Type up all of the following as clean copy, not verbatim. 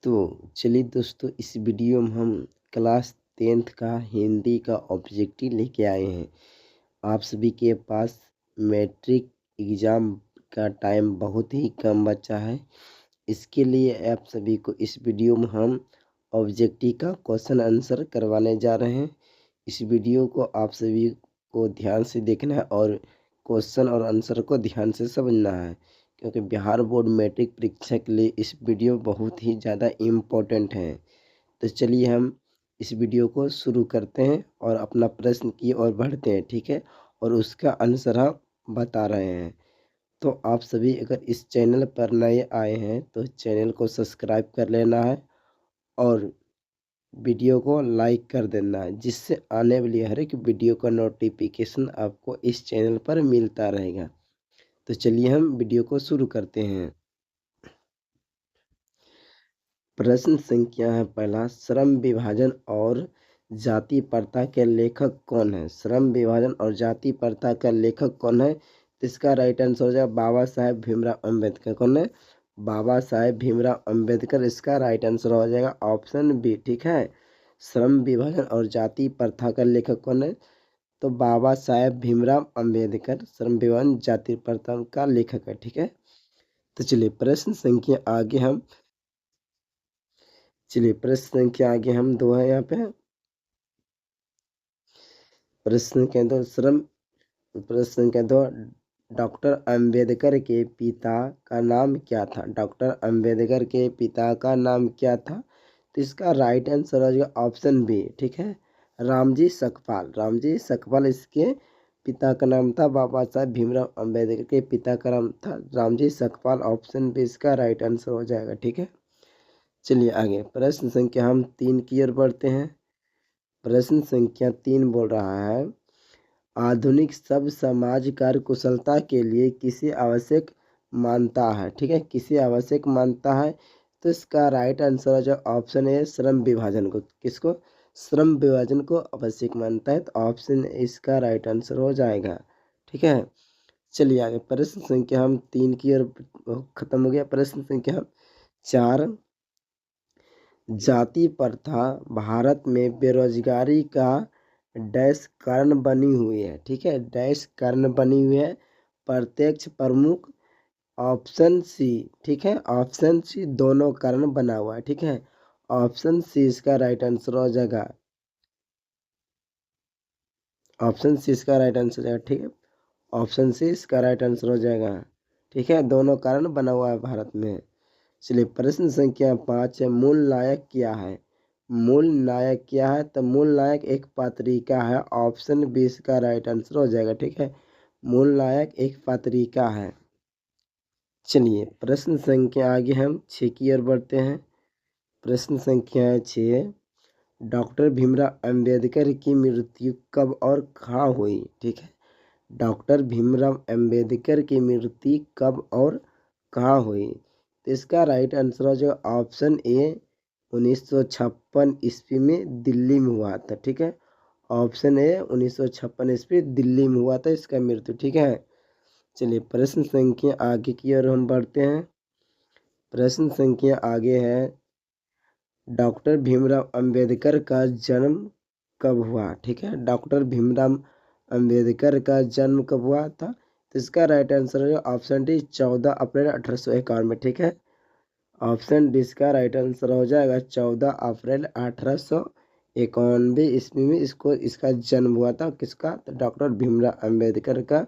तो चलिए दोस्तों, इस वीडियो में हम क्लास 10th का हिंदी का ऑब्जेक्टिव लेके आए हैं। आप सभी के पास मैट्रिक एग्ज़ाम का टाइम बहुत ही कम बचा है। इसके लिए आप सभी को इस वीडियो में हम ऑब्जेक्टिव का क्वेश्चन आंसर करवाने जा रहे हैं। इस वीडियो को आप सभी को ध्यान से देखना है और क्वेश्चन और आंसर को ध्यान से समझना है, क्योंकि बिहार बोर्ड मैट्रिक परीक्षा के लिए इस वीडियो बहुत ही ज़्यादा इम्पोर्टेंट है। तो चलिए हम इस वीडियो को शुरू करते हैं और अपना प्रश्न की ओर बढ़ते हैं, ठीक है। और उसका आंसर हम बता रहे हैं। तो आप सभी अगर इस चैनल पर नए आए हैं तो चैनल को सब्सक्राइब कर लेना है और वीडियो को लाइक कर देना है, जिससे आने वाली हर एक वीडियो का नोटिफिकेशन आपको इस चैनल पर मिलता रहेगा। तो चलिए हम वीडियो को शुरू करते हैं। प्रश्न संख्या है पहला, श्रम विभाजन और जाति प्रथा के लेखक कौन है? श्रम विभाजन और जाति प्रथा का लेखक कौन है? तो इसका राइट आंसर हो जाएगा बाबा साहेब भीमराव अम्बेडकर। कौन है? बाबा साहेब भीमराव अम्बेडकर इसका राइट आंसर हो जाएगा ऑप्शन बी, ठीक है। श्रम विभाजन और जाति प्रथा का लेखक कौन है? तो बाबा साहेब भीमराव अम्बेडकर श्रम विभाजन जाति प्रथा का लेखक है, ठीक है। तो चलिए प्रश्न संख्या आगे हम दो है यहाँ पे। प्रश्न संख्या दो, डॉक्टर अंबेडकर के पिता का नाम क्या था? डॉक्टर अंबेडकर के पिता का नाम क्या था? तो इसका राइट आंसर हो जाएगा ऑप्शन बी, ठीक है, रामजी सकपाल। रामजी सकपाल इसके पिता का नाम था। बाबा साहब भीमराव अम्बेडकर के पिता का नाम था रामजी सकपाल। ऑप्शन बी इसका राइट आंसर हो जाएगा, ठीक है। चलिए आगे प्रश्न संख्या हम 3 की ओर बढ़ते हैं। प्रश्न संख्या 3 बोल रहा है, आधुनिक सब समाज कार्य कुशलता के लिए किसे आवश्यक मानता है? ठीक है, किसे आवश्यक मानता है? तो इसका राइट आंसर है ऑप्शन ए, श्रम विभाजन को। किसको? श्रम विभाजन को आवश्यक मानता है। तो ऑप्शन ए इसका राइट आंसर हो जाएगा, ठीक है। चलिए आगे प्रश्न संख्या हम 3 की ओर खत्म हो गया। प्रश्न संख्या 4, जाति प्रथा भारत में बेरोजगारी का डैश कारण बनी हुई है? ठीक है, डैश कारण बनी हुई है? प्रत्यक्ष, प्रमुख, ऑप्शन सी, ठीक है, ऑप्शन सी दोनों कारण बना हुआ है, ठीक है। ऑप्शन सी इसका राइट आंसर हो जाएगा। ऑप्शन सी इसका राइट आंसर हो जाएगा, ठीक है। ऑप्शन सी इसका राइट आंसर हो जाएगा, ठीक है, दोनों कारण बना हुआ है भारत में। चलिए प्रश्न संख्या 5 है, मूल नायक क्या है? मूल नायक क्या है? तो मूल नायक एक पत्रिका है। ऑप्शन बी इसका राइट आंसर हो जाएगा, ठीक है। मूल नायक एक पत्रिका है। चलिए प्रश्न संख्या आगे हम 6 की ओर बढ़ते हैं। प्रश्न संख्या 6, डॉक्टर भीमराव अंबेडकर की मृत्यु कब और कहाँ हुई? ठीक है, डॉक्टर भीमराव अंबेडकर की मृत्यु कब और कहाँ हुई? तो इसका राइट आंसर हो जाएगा ऑप्शन ए, 1956 ईस्वी में दिल्ली में हुआ था, ठीक है। ऑप्शन ए 1956 ईस्वी दिल्ली में हुआ था इसका मृत्यु, ठीक है। चलिए प्रश्न संख्या आगे की ओर हम बढ़ते हैं। प्रश्न संख्या आगे है, डॉक्टर भीमराव अंबेडकर का जन्म कब हुआ? ठीक है, डॉक्टर भीमराव अंबेडकर का जन्म कब हुआ था? तो इसका राइट आंसर है ऑप्शन डी, 14 अप्रैल 1851 में, ठीक है। ऑप्शन डी इसका राइट आंसर हो जाएगा 14 अप्रैल 1891 ईस्वी में इसका जन्म हुआ था। किसका? तो डॉक्टर भीमराव अंबेडकर का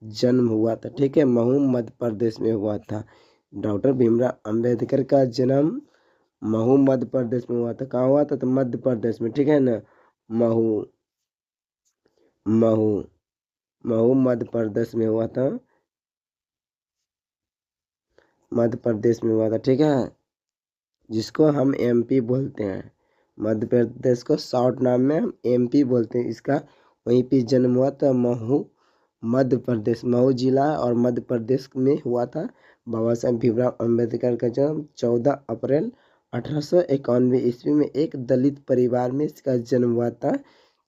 जन्म हुआ था, ठीक है, महू मध्य प्रदेश में हुआ था। डॉक्टर भीमराव अंबेडकर का जन्म महू मध्य प्रदेश में हुआ था। कहाँ हुआ था? तो मध्य प्रदेश में, ठीक है ना। महू महू महू मध्य प्रदेश में हुआ था। मध्य प्रदेश में हुआ था, ठीक है, जिसको हम एमपी बोलते हैं। मध्य प्रदेश को शॉर्ट नाम में हम एमपी बोलते हैं। इसका वहीं पे जन्म हुआ था, महू मध्य प्रदेश, महू जिला और मध्य प्रदेश में हुआ था। बाबा साहेब भीमराव अम्बेडकर का जन्म 14 अप्रैल 1891 ईस्वी में एक दलित परिवार में इसका जन्म हुआ था।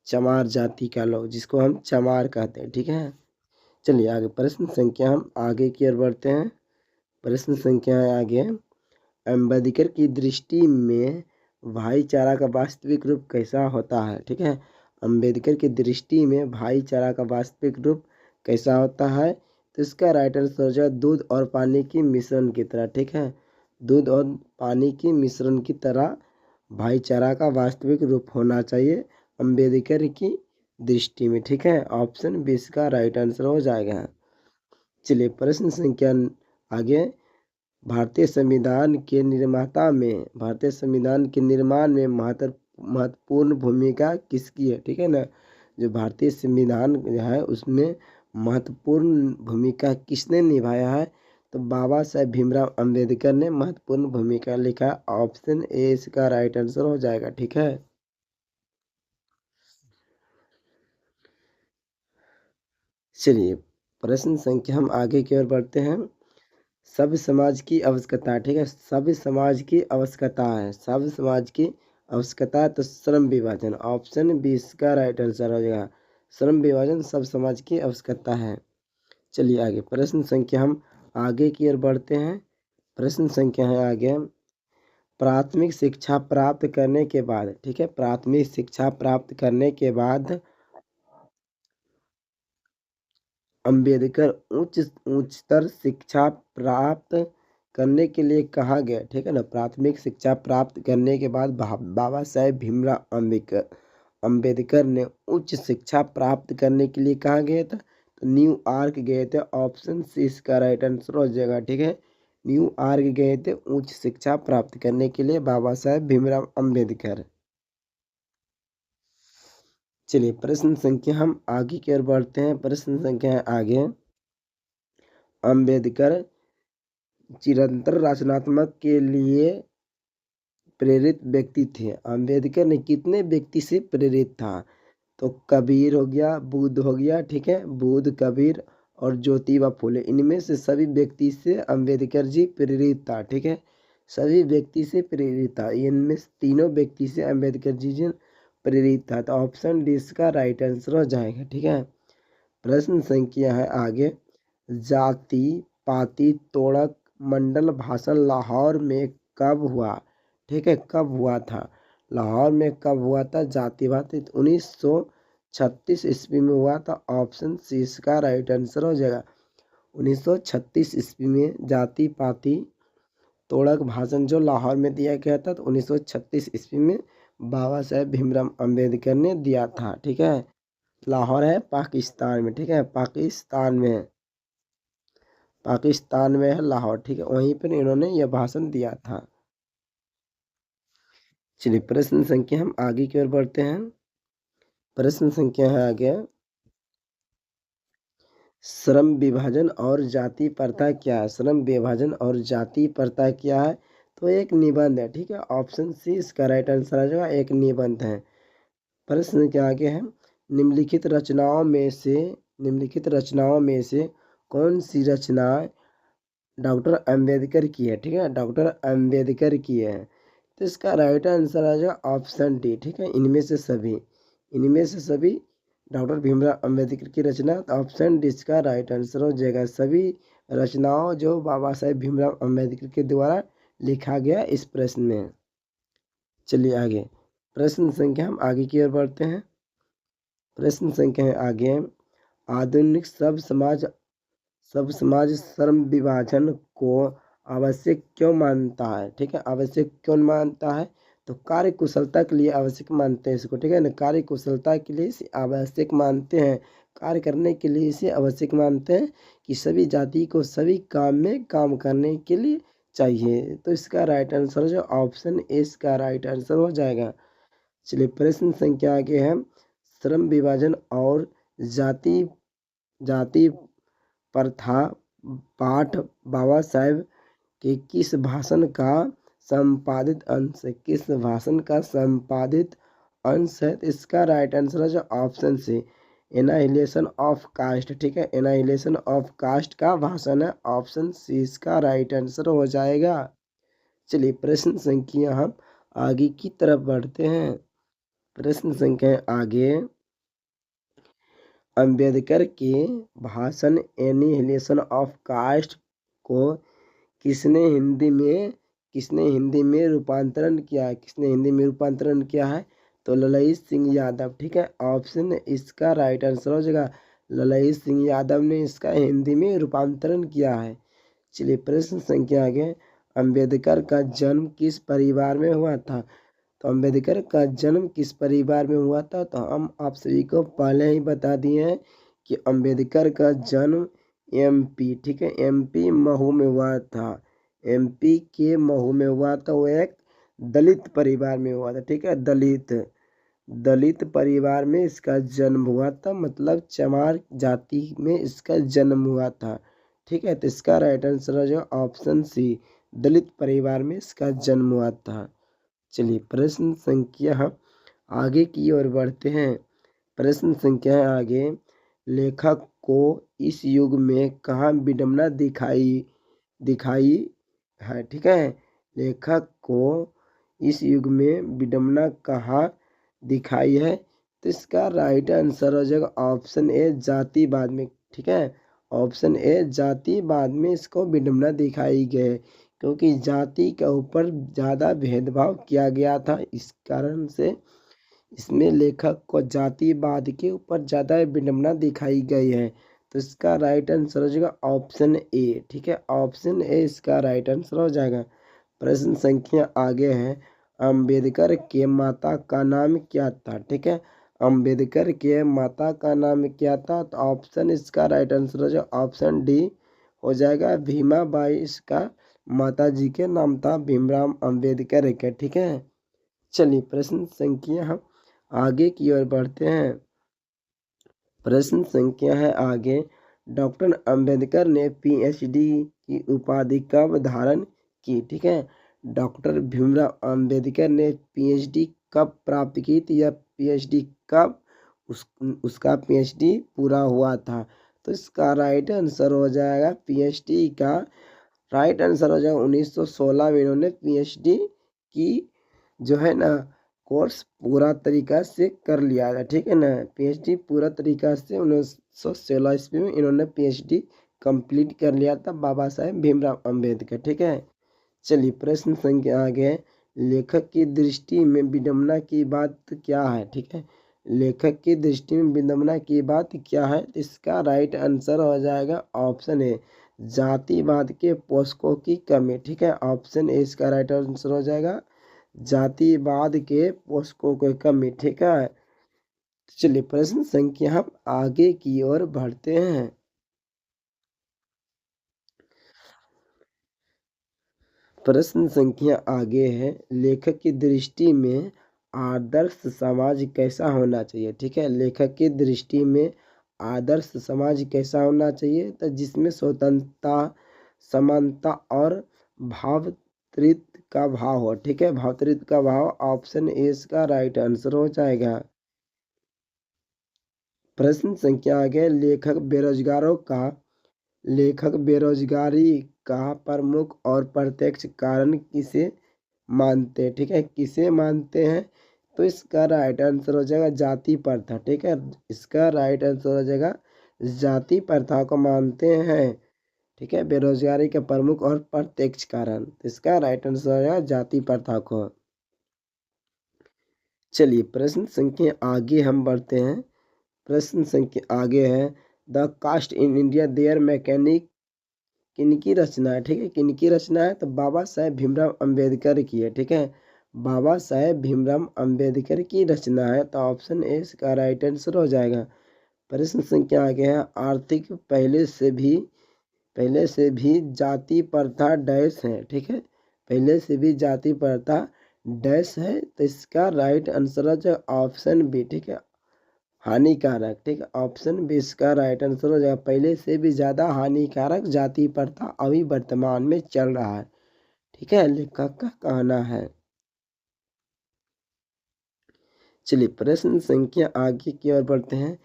चमार जाति का लोग, जिसको हम चमार कहते हैं, ठीक है। चलिए आगे प्रश्न संख्या हम आगे की ओर बढ़ते हैं। प्रश्न संख्या है आगे, अम्बेडकर की दृष्टि में भाईचारा का वास्तविक रूप कैसा होता है? ठीक है, अम्बेडकर की दृष्टि में भाईचारा का वास्तविक रूप कैसा होता है? तो इसका राइट आंसर हो जाएगा दूध और पानी की मिश्रण की तरह। ठीक है, दूध और पानी की मिश्रण की तरह भाईचारा का वास्तविक रूप होना चाहिए अम्बेडकर की दृष्टि में। ठीक है, ऑप्शन 20 का राइट आंसर हो जाएगा। चलिए प्रश्न संख्या आगे। भारतीय संविधान के निर्माण में महत्वपूर्ण भूमिका किसकी है? ठीक है ना, जो भारतीय संविधान है उसमें महत्वपूर्ण भूमिका किसने निभाया है? तो बाबा साहेब भीमराव अंबेडकर ने महत्वपूर्ण भूमिका लिखा। ऑप्शन ए इसका राइट आंसर हो जाएगा। ठीक है, चलिए प्रश्न संख्या हम आगे की ओर बढ़ते हैं। सभ्य समाज की आवश्यकता। ठीक है, सभ्य समाज की आवश्यकता है, सभ्य समाज की आवश्यकता तो श्रम विभाजन। ऑप्शन 20 का राइट आंसर हो जाएगा। श्रम विभाजन सब समाज की आवश्यकता है। चलिए आगे प्रश्न संख्या हम आगे की ओर बढ़ते हैं। प्रश्न संख्या है आगे। प्राथमिक शिक्षा प्राप्त करने के बाद, ठीक है, प्राथमिक शिक्षा प्राप्त करने के बाद अम्बेडकर उच्चतर शिक्षा प्राप्त करने के लिए कहा गया। ठीक है ना, प्राथमिक शिक्षा प्राप्त करने के बाद बाबा साहेब भीमराव अम्बेडकर ने उच्च शिक्षा प्राप्त करने के लिए कहा गया था? तो न्यूयॉर्क गए थे। ऑप्शन सी इसका राइट आंसर हो जाएगा। ठीक है, न्यूयॉर्क गए थे उच्च शिक्षा प्राप्त करने के लिए बाबा साहेब भीमराव अम्बेडकर। चलिए प्रश्न संख्या हम आगे की ओर बढ़ते हैं। प्रश्न संख्या है आगे। अम्बेडकर चिरंतन रचनात्मक के लिए प्रेरित व्यक्ति थे। अम्बेडकर ने कितने व्यक्ति से प्रेरित था? तो कबीर हो गया, बुद्ध हो गया, ठीक है, बुद्ध, कबीर और ज्योतिबा फुले, इनमें से सभी व्यक्ति से अम्बेडकर जी प्रेरित था। ठीक है, सभी व्यक्ति से प्रेरित था, इनमें से तीनों व्यक्ति से अम्बेडकर जी प्रेरित था। तो ऑप्शन डी इसका राइट आंसर हो जाएगा। ठीक है, प्रश्न संख्या है आगे। जाति पाति तोड़क मंडल भाषण लाहौर में कब हुआ? ठीक है, कब हुआ था? लाहौर में कब हुआ था जाति पाति? 1936 ईस्वी में हुआ था। ऑप्शन सी इसका राइट आंसर हो जाएगा। 1936 ईस्वी में जाति पाति तोड़क भाषण जो लाहौर में दिया गया था, तो 1936 ईस्वी में बाबा साहेब भीमराव अम्बेडकर ने दिया था। ठीक है, लाहौर है पाकिस्तान में। ठीक है, पाकिस्तान में है लाहौर। ठीक है, वहीं पर इन्होंने यह भाषण दिया था। चलिए प्रश्न संख्या हम आगे की ओर बढ़ते हैं। प्रश्न संख्या है आगे। श्रम विभाजन और जाति प्रथा क्या है? श्रम विभाजन और जाति प्रथा क्या है? तो एक निबंध है। ठीक है, ऑप्शन सी इसका राइट आंसर आ जाएगा, एक निबंध है। प्रश्न के आगे है। निम्नलिखित रचनाओं में से कौन सी रचना डॉक्टर अम्बेडकर की है? ठीक है, डॉक्टर अम्बेडकर की है। तो इसका राइट आंसर आ जाएगा ऑप्शन डी। ठीक है, इनमें से सभी डॉक्टर भीमराव अम्बेडकर की रचना। ऑप्शन डी इसका राइट आंसर हो जाएगा। सभी रचनाओं जो बाबा साहेब भीमराव अम्बेडकर के द्वारा लिखा गया इस प्रश्न में। चलिए आगे प्रश्न संख्या हम आगे की ओर बढ़ते हैं। प्रश्न संख्या है आगे। आधुनिक सब समाज श्रम विभाजन को आवश्यक क्यों मानता है? ठीक है, आवश्यक क्यों मानता है? तो कार्य कुशलता के लिए आवश्यक मानते हैं इसको। ठीक है ना, कार्य कुशलता के लिए इसे आवश्यक मानते हैं, कार्य करने के लिए इसे आवश्यक मानते हैं कि सभी जाति को सभी काम में काम करने के लिए चाहिए। तो इसका राइट आंसर जो ऑप्शन ए इसका राइट आंसर हो जाएगा। चलिए प्रश्न संख्या आगे है। श्रम विभाजन और जाति जाति प्रथा पाठ बाबा साहेब के किस भाषण का संपादित अंश है? किस भाषण का संपादित अंश है? तो इसका राइट आंसर है जो option C annihilation of caste. ठीक है, एनाहिलेशन ऑफ कास्ट का भाषण है। ऑप्शन सी इसका राइट आंसर हो जाएगा। चलिए प्रश्न संख्या हम आगे की तरफ बढ़ते हैं। प्रश्न संख्या आगे। अम्बेडकर के भाषण एनिहिलेशन ऑफ कास्ट को किसने हिंदी में किसने हिंदी में रूपांतरण किया है? किसने हिंदी में रूपांतरण किया है? तो ललई सिंह यादव। ठीक है, ऑप्शन इसका राइट आंसर हो जाएगा ललई सिंह यादव ने इसका हिंदी में रूपांतरण किया है। चलिए प्रश्न संख्या आगे, अंबेडकर का जन्म किस परिवार में हुआ था? तो अंबेडकर का जन्म किस परिवार में हुआ था? तो हम आप सभी को पहले ही बता दिए हैं कि अंबेडकर का जन्म एमपी, ठीक है, एमपी महू में हुआ था। एमपी के महू में हुआ था। वो एक दलित परिवार में हुआ था। ठीक है, दलित परिवार में इसका जन्म हुआ था, मतलब चमार जाति में इसका जन्म हुआ था। ठीक है, तो इसका राइट आंसर हो जाएगा ऑप्शन सी, दलित परिवार में इसका जन्म हुआ था। चलिए प्रश्न संख्या आगे की ओर बढ़ते हैं। प्रश्न संख्या आगे, लेखक को इस युग में कहाँ विडंबना दिखाई है? ठीक है, लेखक को इस युग में विडंबना कहाँ दिखाई है? तो इसका राइट आंसर हो जाएगा ऑप्शन ए, जातिवाद में। ठीक है, ऑप्शन ए, जातिवाद में इसको विडंबना दिखाई गई, क्योंकि जाति के ऊपर ज़्यादा भेदभाव किया गया था। इस कारण से इसमें लेखक को जातिवाद के ऊपर ज़्यादा विडंबना दिखाई गई है। तो इसका राइट आंसर हो जाएगा ऑप्शन ए। ठीक है, ऑप्शन ए इसका राइट आंसर हो जाएगा। प्रश्न संख्या आगे है, अंबेडकर के माता का नाम क्या था? ठीक है, अंबेडकर के माता का नाम क्या था? तो ऑप्शन इसका राइट आंसर हो जाएगा ऑप्शन डी हो जाएगा, भीमाबाई इसका माता जी के नाम था, भीमराव अंबेडकर के। ठीक है, चलिए प्रश्न संख्या हम आगे की ओर बढ़ते हैं। प्रश्न संख्या है आगे, डॉक्टर अंबेडकर ने पीएचडी की उपाधि कब धारण की? ठीक है, डॉक्टर भीमराव अंबेडकर ने पीएचडी कब प्राप्त की थी, या पीएचडी कब उसका पीएचडी पूरा हुआ था? तो इसका राइट आंसर हो जाएगा, पीएचडी का राइट आंसर हो जाएगा 1916 में इन्होंने पीएचडी की जो है ना कोर्स पूरा तरीका से कर लिया था। ठीक है ना, पीएचडी पूरा तरीका से 1916 ईस्वी में इन्होंने पीएचडी कंप्लीट कर लिया था, बाबा साहेब भीमराव अंबेडकर। ठीक है, चलिए प्रश्न संख्या आगे है, लेखक की दृष्टि में विडंबना की बात क्या है? ठीक है, लेखक की दृष्टि में विडंबना की बात क्या है? इसका राइट आंसर हो जाएगा ऑप्शन ए, जातिवाद के पोषकों की कमी। ठीक है, ऑप्शन ए इसका राइट आंसर हो जाएगा, जातिवाद के पोषकों की कमी। ठीक है, चलिए प्रश्न संख्या हम आगे की ओर बढ़ते हैं। प्रश्न संख्या आगे है, लेखक की दृष्टि में आदर्श समाज कैसा होना चाहिए? ठीक है, लेखक की दृष्टि में आदर्श समाज कैसा होना चाहिए? तो जिसमें स्वतंत्रता, समानता और भावतृत्व का भाव हो। ठीक है, भावतृत्व का भाव, ऑप्शन ए इसका राइट आंसर हो जाएगा। प्रश्न संख्या आगे, लेखक बेरोजगारी का प्रमुख और प्रत्यक्ष कारण किसे मानते हैं? ठीक है, किसे मानते हैं? तो इसका राइट आंसर हो जाएगा जाति प्रथा। ठीक है, इसका राइट आंसर हो जाएगा जाति प्रथा को मानते हैं। ठीक है, बेरोजगारी के प्रमुख और प्रत्यक्ष कारण, इसका राइट आंसर हो जाएगा जाति प्रथा को। चलिए प्रश्न संख्या आगे हम बढ़ते हैं। प्रश्न संख्या आगे है, the caste in India their mechanic किनकी रचना है? ठीक है, किनकी रचना है? तो बाबा साहेब भीमराव अंबेडकर की है। ठीक है, बाबा साहेब भीमराव अंबेडकर की रचना है। तो ऑप्शन ए इसका राइट आंसर हो जाएगा। प्रश्न संख्या आगे है, आर्थिक पहले से भी जाति प्रथा डैश है। ठीक है, पहले से भी जाति प्रथा डैश है। तो इसका राइट आंसर हो जाएगा ऑप्शन बी। ठीक है, हानिकारक। ठीक है, ऑप्शन बी इसका राइट आंसर हो जाएगा, पहले से भी ज़्यादा हानिकारक जाति प्रथा अभी वर्तमान में चल रहा है। ठीक है, लेखक का कहना है। चलिए प्रश्न संख्या आगे की ओर बढ़ते हैं।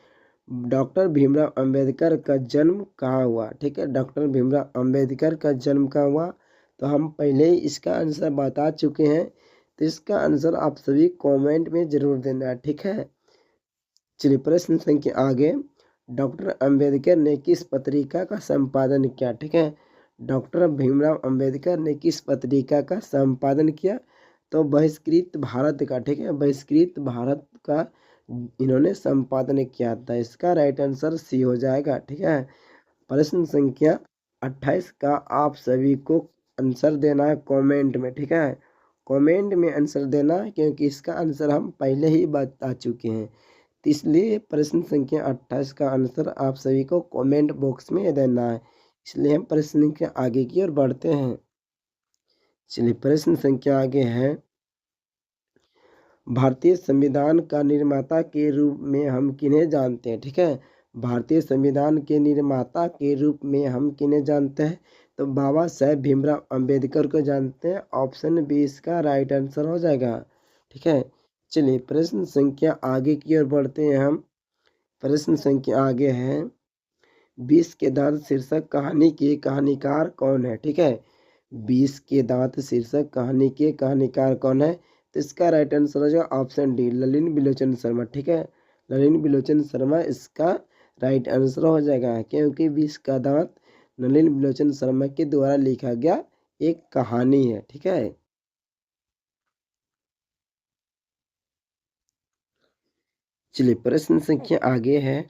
डॉक्टर भीमराव अंबेडकर का जन्म कहाँ हुआ? ठीक है, डॉक्टर भीमराव अंबेडकर का जन्म कहाँ हुआ? तो हम पहले ही इसका आंसर बता चुके हैं, तो इसका आंसर आप सभी कमेंट में ज़रूर देना। ठीक है, चलिए प्रश्न संख्या आगे, डॉक्टर अंबेडकर ने किस पत्रिका का संपादन किया? ठीक है, डॉक्टर भीमराव अंबेडकर ने किस पत्रिका का संपादन किया? तो बहिष्कृत भारत का, ठीक है, बहिष्कृत भारत का इन्होंने संपादन किया था। इसका राइट आंसर सी हो जाएगा, ठीक है। प्रश्न संख्या 28 का आप सभी को आंसर देना है कमेंट में, ठीक है, कमेंट में आंसर देना है, क्योंकि इसका आंसर हम पहले ही बता चुके हैं। तो इसलिए प्रश्न संख्या 28 का आंसर आप सभी को कमेंट बॉक्स में देना है। इसलिए हम प्रश्न संख्या आगे की ओर बढ़ते हैं। चलिए प्रश्न संख्या आगे है, भारतीय संविधान का निर्माता के रूप में हम किन्हें जानते हैं? ठीक है, भारतीय संविधान के निर्माता के रूप में हम किन्हें जानते हैं? तो बाबा साहेब भीमराव अंबेडकर को जानते हैं। ऑप्शन बी इसका राइट आंसर हो जाएगा, ठीक है। चलिए प्रश्न संख्या आगे की ओर बढ़ते हैं हम। प्रश्न संख्या आगे है, 20 के दांत शीर्षक कहानी के कहानीकार कौन है? ठीक है, 20 के दांत शीर्षक कहानी के कहानीकार कौन है? तो इसका राइट आंसर हो जाएगा ऑप्शन डी, ललिन बिलोचन शर्मा, ठीक है, ललिन बिलोचन शर्मा इसका राइट आंसर हो जाएगा, क्योंकि 20 का दांत ललिन बिलोचन शर्मा के द्वारा लिखा गया एक कहानी है, ठीक है। चलिए प्रश्न संख्या आगे है,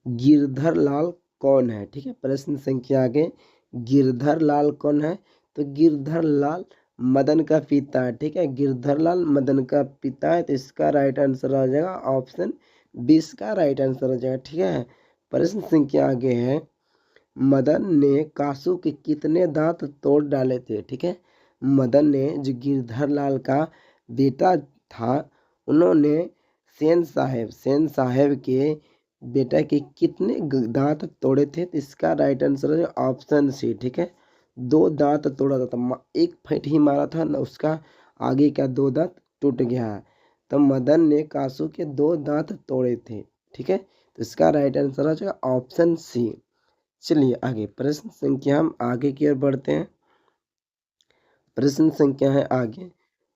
गिरधर लाल कौन है? ठीक है, प्रश्न संख्या आगे, गिरधर लाल कौन है? तो गिरधर लाल मदन का पिता है, ठीक है, गिरधर लाल मदन का पिता है। तो इसका राइट आंसर आ जाएगा ऑप्शन 20 का राइट आंसर हो जाएगा, ठीक है। प्रश्न संख्या आगे है, मदन ने कासू के कितने दांत तोड़ डाले थे? ठीक है, मदन ने जो गिरधर लाल का बेटा था, उन्होंने सेन साहेब के बेटा के कितने दांत तोड़े थे? तो इसका राइट आंसर है ऑप्शन सी, ठीक है, 2 दांत तोड़ा था। एक फैट ही मारा था ना, उसका आगे का 2 दांत टूट गया। तो मदन ने कासू के 2 दांत तोड़े थे, ठीक है। तो इसका राइट आंसर हो जाएगा ऑप्शन सी। चलिए आगे प्रश्न संख्या हम आगे की ओर बढ़ते हैं। प्रश्न संख्या है आगे,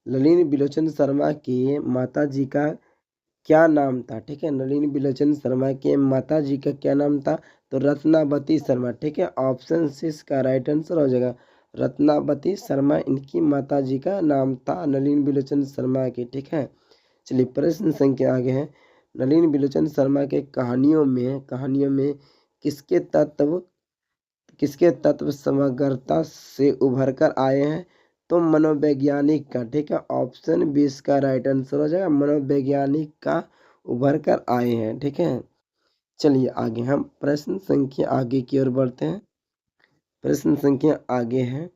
ललिन बिलोचन शर्मा के माता जी का क्या नाम था? ठीक है, नलिनी बिलोचन शर्मा के माता जी का क्या नाम था? तो रत्नावती शर्मा, ठीक है, ऑप्शन सी इसका राइट आंसर हो जाएगा, रत्नावती शर्मा इनकी माता जी का नाम था, नलिनी बिलोचन शर्मा की, ठीक है। चलिए प्रश्न संख्या आगे है, नलिनी बिलोचन शर्मा के कहानियों में किसके तत्व किसके तत्व समग्रता से उभर कर आए हैं? तो मनोवैज्ञानिक का, ठीक है, ऑप्शन 20 का राइट आंसर हो जाएगा, मनोवैज्ञानिक का उभर कर आए हैं, ठीक है। चलिए आगे हम प्रश्न संख्या आगे की ओर बढ़ते हैं। प्रश्न संख्या आगे है,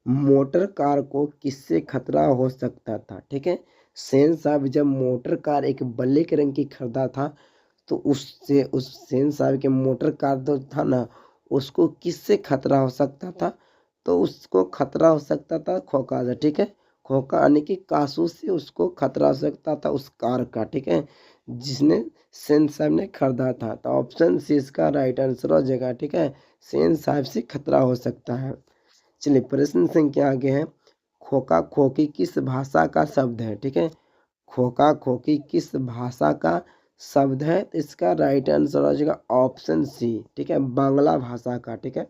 मोटर कार को किससे खतरा हो सकता था? ठीक है, सेन साहब जब मोटर कार एक ब्लैक रंग की खरीदा था, तो उससे उस सेन साहब के मोटर कार जो था ना, उसको किससे खतरा हो सकता था? तो उसको खतरा हो सकता था खोखा से, ठीक है, खोखा यानी कि कासू से उसको खतरा हो सकता था उस कार का, ठीक है, जिसने सेन साहब ने खरीदा था। तो ऑप्शन सी इसका राइट आंसर हो जाएगा, ठीक है, सेन साहब से खतरा हो सकता है। चलिए प्रश्न संख्या आगे है, खोखा खोखी किस भाषा का शब्द है? ठीक है, खोखा खोखी किस भाषा का शब्द है? तो इसका राइट आंसर हो जाएगा ऑप्शन सी, ठीक है, बांग्ला भाषा का, ठीक है,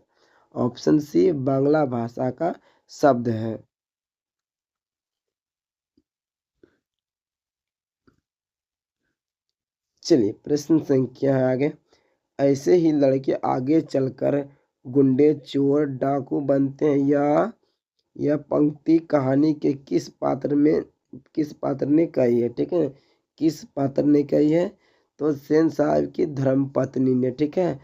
ऑप्शन सी बांग्ला भाषा का शब्द है। चलिए प्रश्न संख्या है आगे, ऐसे ही लड़के आगे चलकर गुंडे चोर डाकू बनते हैं, या यह पंक्ति कहानी के किस पात्र ने कही है? ठीक है, किस पात्र ने कही है? तो सेन साहब की धर्मपत्नी ने, ठीक है,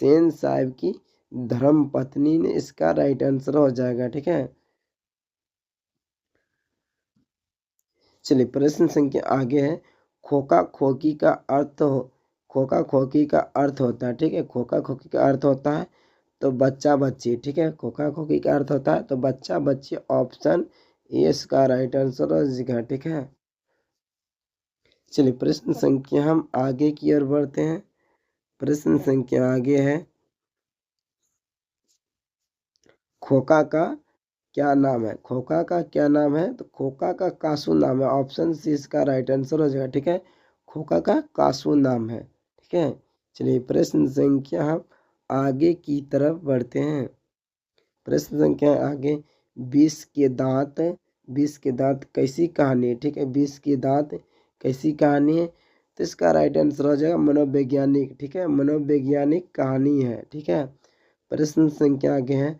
सेन साहब की धर्मपत्नी ने इसका राइट आंसर हो जाएगा, ठीक है। चलिए प्रश्न संख्या आगे है, खोखा खोखी का अर्थ हो खोखा खोखी का अर्थ होता है, ठीक है, खोखा खोखी का अर्थ होता है तो बच्चा बच्ची, ठीक है, खोखा खोखी का अर्थ होता है तो बच्चा बच्ची, ऑप्शन ए इसका राइट आंसर हो जाएगा, ठीक है। चलिए प्रश्न संख्या हम आगे की ओर बढ़ते हैं। प्रश्न संख्या आगे है, खोखा का क्या नाम है? खोखा का क्या नाम है? तो खोखा का कासू नाम है, ऑप्शन सी इसका राइट आंसर हो जाएगा, ठीक है, खोखा का कासू नाम है। ठीक है। चलिए प्रश्न संख्या हम आगे की तरफ बढ़ते हैं। प्रश्न संख्या आगे, विष के दांत, विष के दांत कैसी कहानी है, ठीक है। विष के दांत कैसी कहानी है, तो इसका राइट आंसर हो जाएगा मनोवैज्ञानिक, ठीक है, मनोवैज्ञानिक कहानी है, ठीक है। प्रश्न संख्या आगे है,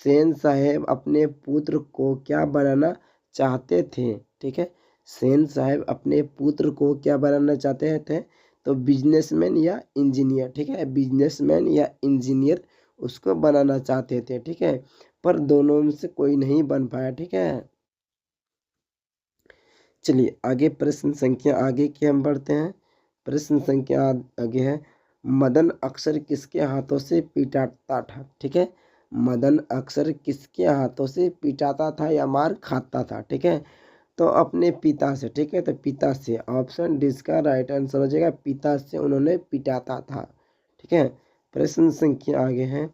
सेन साहेब अपने पुत्र को क्या बनाना चाहते थे, ठीक है। सेन साहेब अपने पुत्र को क्या बनाना चाहते थे, तो बिजनेसमैन या इंजीनियर, ठीक है, बिजनेसमैन या इंजीनियर उसको बनाना चाहते थे, ठीक है। पर दोनों में से कोई नहीं बन पाया, ठीक है। चलिए आगे प्रश्न संख्या आगे की हम बढ़ते हैं। प्रश्न संख्या आगे है, मदन अक्सर किसके हाथों से पिटाता था, ठीक है। मदन अक्सर किसके हाथों से पिटाता था या मार खाता था, ठीक है, तो अपने पिता से, ठीक है, तो पिता से, ऑप्शन डी का राइट आंसर हो जाएगा, पिता से उन्होंने पिटाता था, ठीक है। प्रश्न संख्या आगे है,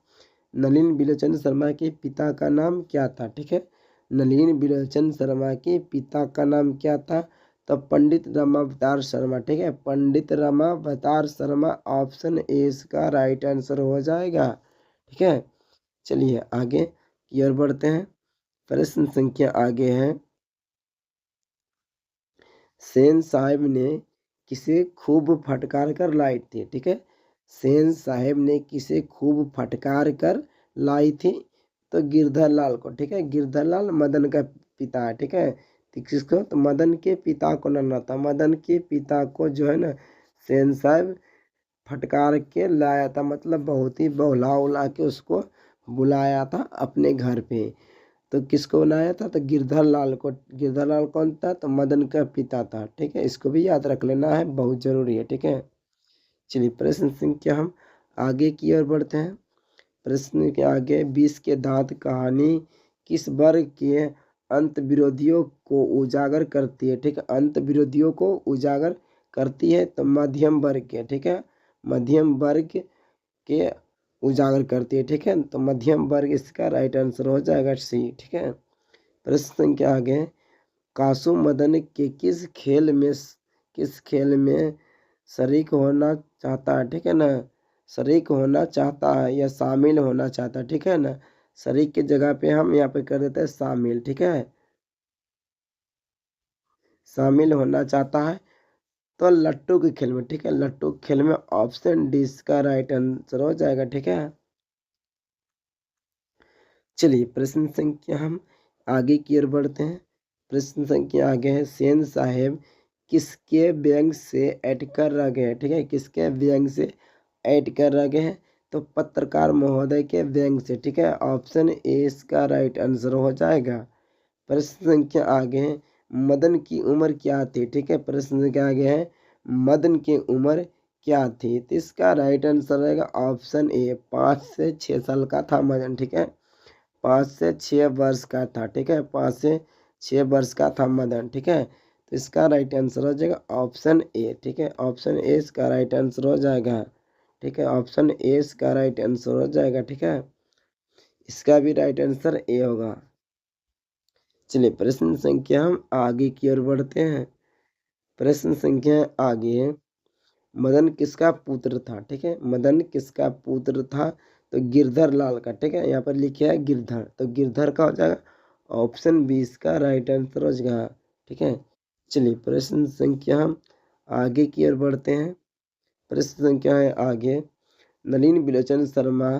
नलिन बिलोचन शर्मा के पिता का नाम क्या था, ठीक है। नलिन बिलोचन शर्मा के पिता का नाम क्या था, तो पंडित रमावतार शर्मा, ठीक है, पंडित रमावतार शर्मा, ऑप्शन ए इसका राइट आंसर हो जाएगा, ठीक है। चलिए आगे की ओर बढ़ते हैं। प्रश्न संख्या आगे है, सेन साहेब ने किसे खूब फटकार कर लाई थी, ठीक है। सेन साहेब ने किसे खूब फटकार कर लाई थी, तो गिरधर लाल को, ठीक है, गिरधर लाल मदन का पिता है, ठीक है। तो किसको, तो मदन के पिता को लाना था, मदन के पिता को जो है ना सेन साहब फटकार के लाया था, मतलब बहुत ही बहला उला के उसको बुलाया था अपने घर पे। तो किसको बनाया था, तो गिरधर लाल को। गिरधर लाल कौन था, तो मदन का पिता था, ठीक है, इसको भी याद रख लेना है, बहुत जरूरी है, ठीक है। चलिए प्रश्न संख्या हम आगे की ओर बढ़ते हैं। प्रश्न के आगे, विष के दांत कहानी किस वर्ग के अंत विरोधियों को उजागर करती है, ठीक है, अंत विरोधियों को उजागर करती है, तो मध्यम वर्ग के, ठीक है, मध्यम वर्ग के उजागर करती है, ठीक है, तो मध्यम वर्ग इसका राइट आंसर हो जाएगा सी, ठीक है। प्रश्न संख्या आगे है, कासु मदन के किस खेल में शरीक होना चाहता है, ठीक है ना, शरीक होना चाहता है या शामिल होना चाहता है, ठीक है ना, शरीक की जगह पे हम यहाँ पे कर देते हैं शामिल, ठीक है, शामिल होना चाहता है, तो लट्टू के खेल में, ठीक है, लट्टू के खेल में, ऑप्शन डी इसका राइट आंसर हो जाएगा, ठीक है। चलिए प्रश्न संख्या हम आगे की ओर बढ़ते हैं। प्रश्न संख्या आगे है, सेन साहेब किसके व्यंग से ऐड कर रह गए हैं, ठीक है, किसके व्यंग से ऐड कर रह गए हैं, तो पत्रकार महोदय के व्यंग से, ठीक है, ऑप्शन ए इसका राइट आंसर हो जाएगा। प्रश्न संख्या आगे है, मदन की उम्र क्या थी, ठीक है, प्रश्न संख्या आगे है, मदन की उम्र क्या थी, तो इसका राइट आंसर रहेगा ऑप्शन ए, 5 से 6 साल का था मदन, ठीक है, 5 से 6 वर्ष का था, ठीक है, 5 से 6 वर्ष का था मदन, ठीक है, तो इसका राइट आंसर हो जाएगा ऑप्शन ए, ठीक है, ऑप्शन ए इसका राइट आंसर हो जाएगा, ठीक है, ऑप्शन ए इसका राइट आंसर हो जाएगा, ठीक है, इसका भी राइट आंसर ए होगा। चलिए प्रश्न संख्या हम आगे की ओर बढ़ते हैं। प्रश्न संख्या आगे है, मदन किसका पुत्र था, ठीक है, मदन किसका पुत्र था, तो गिरधर लाल का, ठीक है, यहाँ पर लिखा है गिरधर, तो गिरधर का हो जाएगा ऑप्शन बी इसका राइट आंसर हो जाएगा, ठीक है। चलिए प्रश्न संख्या हम आगे की ओर बढ़ते हैं। प्रश्न संख्या है आगे, नलिन बिलोचन शर्मा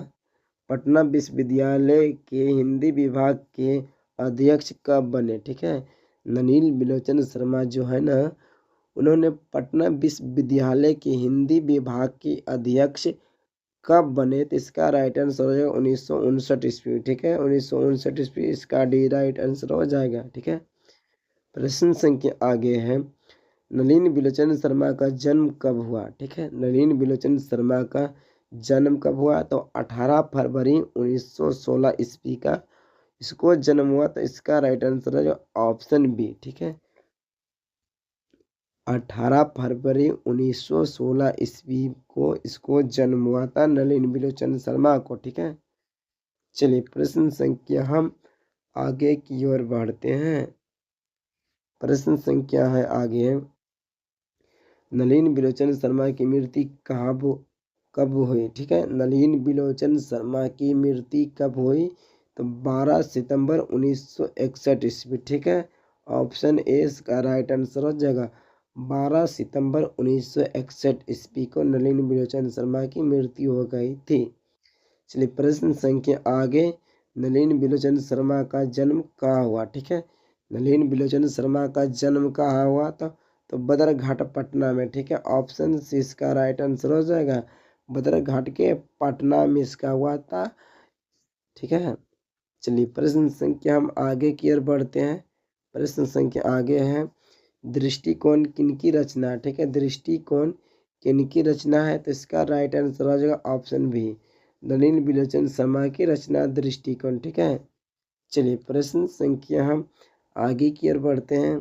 पटना विश्वविद्यालय के हिंदी विभाग के अध्यक्ष कब बने, ठीक है, नलिन बिलोचन शर्मा जो है ना, उन्होंने पटना विश्वविद्यालय के हिंदी विभाग के अध्यक्ष कब बने, तो इसका राइट आंसर हो जाएगा 1959 ईस्वी, ठीक है, 1959 ईस्वी इसका डी राइट आंसर हो जाएगा, ठीक है। प्रश्न संख्या आगे है, नलिन बिलोचन शर्मा का जन्म कब हुआ, ठीक है, नलिन बिलोचन शर्मा का जन्म कब हुआ, तो 18 फरवरी 1916 ईस्वी का इसको जन्म हुआ, तो इसका राइट आंसर है जो ऑप्शन बी, ठीक है, 18 फरवरी 1916 ईस्वी को इसको जन्म हुआ था नलिन बिलोचन शर्मा को, ठीक है। चलिए प्रश्न संख्या हम आगे की ओर बढ़ते हैं। प्रश्न संख्या है आगे, नलिन बिलोचन शर्मा की मृत्यु कब हुई? ठीक है, नलिन बिलोचन शर्मा की मृत्यु कब हुई? तो 12 सितंबर 1961 ईस्वी। ठीक है, ऑप्शन ए इसका राइट आंसर हो जाएगा। 12 सितंबर 1961 ईस्वी को नलिन बिलोचन शर्मा की मृत्यु हो गई थी। चलिए प्रश्न संख्या आगे। नलिन बिलोचन शर्मा का जन्म कहाँ हुआ? ठीक है, नलिन बिलोचन शर्मा का जन्म कहाँ हुआ था? तो बदरघाट पटना में। ठीक है, ऑप्शन सी इसका राइट आंसर हो जाएगा। बदरघाट के पटना में इसका हुआ था। ठीक है, चलिए प्रश्न संख्या हम आगे की ओर बढ़ते हैं। प्रश्न संख्या आगे है, दृष्टिकोण किनकी रचना? ठीक है, दृष्टिकोण किनकी रचना है? तो इसका राइट आंसर हो जाएगा ऑप्शन बी, नलिन बिलोचन शर्मा की रचना दृष्टिकोण। ठीक है, चलिए प्रश्न संख्या हम आगे की ओर बढ़ते हैं।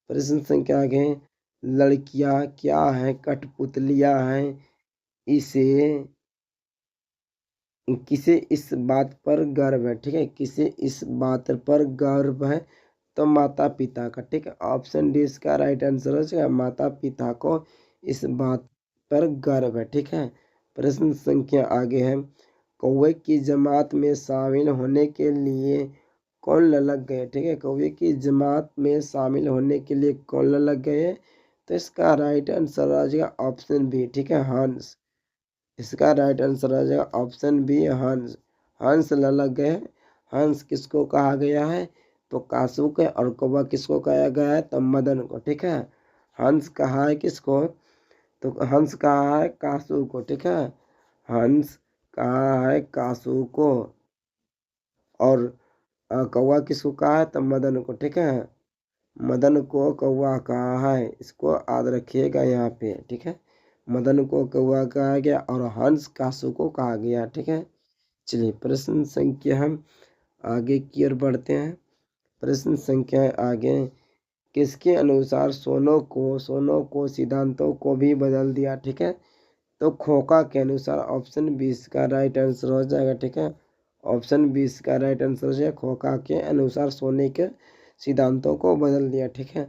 प्रश्न संख्या आगे है, लड़कियां क्या है? कठपुतलियां हैं। इसे किसे इस बात पर गर्व है? ठीक है, किसे इस बात पर गर्व है? तो माता पिता का। ठीक है, ऑप्शन डी इसका राइट आंसर हो जाएगा, माता पिता को इस बात पर गर्व है। ठीक है, प्रश्न संख्या आगे है, कौवे की जमात में शामिल होने के लिए कौन ललक गए? ठीक है, कौवे की जमात में शामिल होने के लिए कौन ललक गए? तो इसका राइट आंसर आ जाएगा ऑप्शन बी। ठीक है, हंस। इसका राइट आंसर आ जाएगा ऑप्शन बी, हंस। हंस ललक गए। हंस किसको कहा गया है? तो कासू के। और कौवा किसको कहा गया है? तो मदन को। ठीक है, हंस कहा है किसको? तो हंस कहा है कासू को। ठीक है, हंस कहा है कासू को। और कौवा किसको कहा है? तो मदन को। ठीक है, मदन को कौवा कहा है, इसको याद रखिएगा यहाँ पे। ठीक है, मदन को कौवा कहा गया और हंस कासू को कहा गया। ठीक है, चलिए प्रश्न संख्या हम आगे की ओर बढ़ते हैं। प्रश्न संख्या आगे, किसके अनुसार सोनों को सिद्धांतों को भी बदल दिया? ठीक है, तो खोका के अनुसार। ऑप्शन 20 का राइट आंसर हो जाएगा। ठीक है, ऑप्शन 20 का राइट आंसर हो जाएगा, खोका के अनुसार सोने के सिद्धांतों को बदल दिया। ठीक है,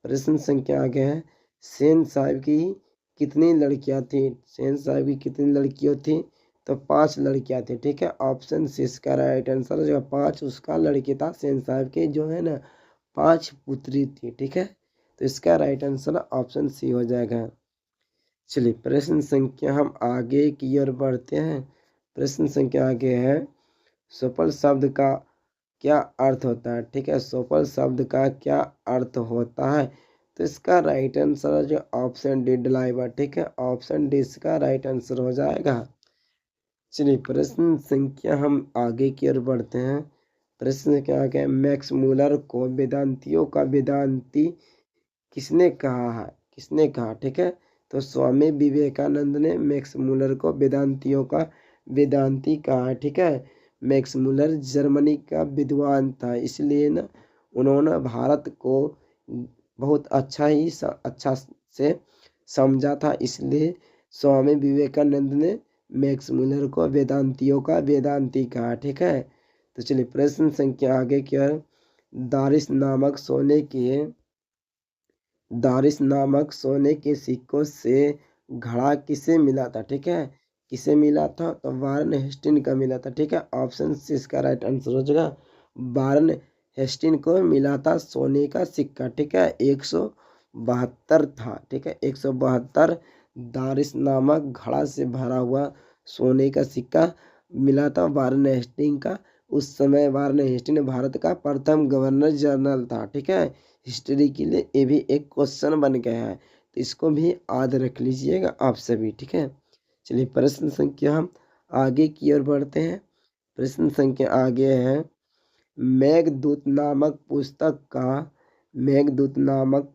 प्रश्न संख्या आगे है, सेन साहब की कितनी लड़कियां थी? सेन साहब की कितनी लड़कियां थी? तो 5 लड़कियां थी। ठीक है, ऑप्शन सी इसका राइट आंसर हो जाएगा, 5 उसका लड़की था। सेन साहब के जो है ना 5 पुत्री थी। ठीक है, तो इसका राइट आंसर ऑप्शन सी हो जाएगा। चलिए प्रश्न संख्या हम आगे की ओर बढ़ते हैं। प्रश्न संख्या आगे है, सफल शब्द का क्या अर्थ होता है? ठीक है, सफल शब्द का क्या अर्थ होता है? तो इसका राइट आंसर है जो ऑप्शन डी, ड्राइवर। ठीक है, ऑप्शन डी इसका राइट आंसर हो जाएगा। चलिए प्रश्न संख्या हम आगे की ओर बढ़ते हैं। प्रश्न क्या आगे, मैक्स मूलर को वेदांतियों का वेदांती किसने कहा है? किसने कहा? ठीक है, तो स्वामी विवेकानंद ने मैक्स मूलर को वेदांतियों का वेदांती कहा है। ठीक है, मैक्स मूलर जर्मनी का विद्वान था, इसलिए ना उन्होंने भारत को बहुत अच्छा से समझा था, इसलिए स्वामी विवेकानंद ने मैक्स मूलर को वेदांतियों का वेदांती कहा। ठीक है, तो चलिए प्रश्न संख्या आगे क्या है, दारिस नामक सोने के दारिस नामक सोने के सिक्कों से घड़ा किसे मिला था? ठीक है, किसे मिला था? तो वारन हेस्टिन का मिला था। ठीक है, ऑप्शन सी इसका राइट आंसर हो जाएगा, वारन हेस्टिन को मिला था सोने का सिक्का। ठीक है, 172 था। ठीक है, 172 दारिस नामक घड़ा से भरा हुआ सोने का सिक्का मिला था वारन हेस्टिंग का। उस समय वारन हेस्टिंग भारत का प्रथम गवर्नर जनरल था। ठीक है, हिस्ट्री के लिए ये भी एक क्वेश्चन बन गया है, तो इसको भी याद रख लीजिएगा आप सभी। ठीक है, चलिए प्रश्न संख्या हम आगे की ओर बढ़ते हैं। प्रश्न संख्या आगे है, मेघदूत नामक